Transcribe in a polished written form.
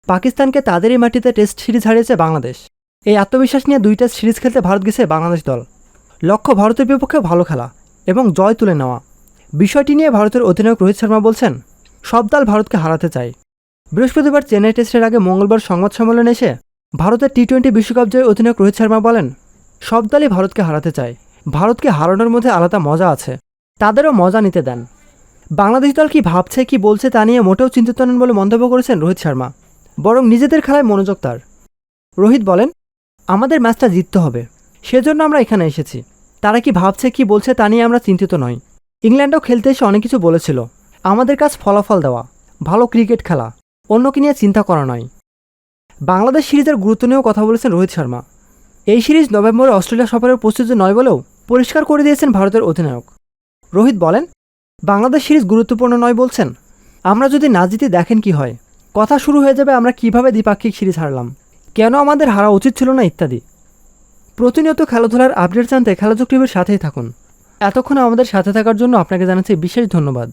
পাকিস্তানকে তাদেরই মাটিতে টেস্ট সিরিজ হারিয়েছে বাংলাদেশ। এই আত্মবিশ্বাস নিয়ে 2 টেস্ট সিরিজ খেলতে ভারত গেছে বাংলাদেশ দল। লক্ষ্য ভারতের বিপক্ষে ভালো খেলা এবং জয় তুলে নেওয়া। বিষয়টি নিয়ে ভারতের অধিনায়ক রোহিত শর্মা বলছেন, সব দল ভারতকে হারাতে চায়। বৃহস্পতিবার চেন্নাই টেস্টের আগে মঙ্গলবার সংবাদ সম্মেলনে এসে ভারতের টি-20 বিশ্বকাপ জয়ী অধিনায়ক রোহিত শর্মা বলেন, সব দলই ভারতকে হারাতে চায়। ভারতকে হারানোর মধ্যে আলাদা মজা আছে, তাদেরও মজা নিতে দেন। বাংলাদেশ দল কি ভাবছে কি বলছে তা নিয়ে মোটেও চিন্তিত নন বলে মন্তব্য করেছেন রোহিত শর্মা, বরং নিজেদের খেলায় মনোযোগ তার। রোহিত বলেন, আমাদের ম্যাচটা জিততে হবে, সেজন্য আমরা এখানে এসেছি। তারা কি ভাবছে কি বলছে তা নিয়ে আমরা চিন্তিত নই। ইংল্যান্ডও খেলতে এসে অনেক কিছু বলেছিল, আমাদের কাজ ফলাফল দেওয়া, ভালো ক্রিকেট খেলা, অন্যকে নিয়ে চিন্তা করা নয়। বাংলাদেশ সিরিজের গুরুত্ব নিয়েও কথা বলেছেন রোহিত শর্মা। এই সিরিজ নভেম্বরে অস্ট্রেলিয়া সফরের প্রস্তুতি নয় বলেও পরিষ্কার করে দিয়েছেন ভারতের অধিনায়ক। রোহিত বলেন, বাংলাদেশ সিরিজ গুরুত্বপূর্ণ নয় বলছেন, আমরা যদি না জিতে দেখেন কি হয়। কথা শুরু হয়ে যাবে আমরা কিভাবে দ্বিপাক্ষিক সিরিজ হারলাম, কেন আমাদের হারা উচিত ছিল না ইত্যাদি। প্রতিনিয়ত খেলাধুলার আপডেট জানতে খেলাযোগ টিভির সাথেই থাকুন। এতক্ষণ আমাদের সাথে থাকার জন্য আপনাকে জানাচ্ছি বিশেষ ধন্যবাদ।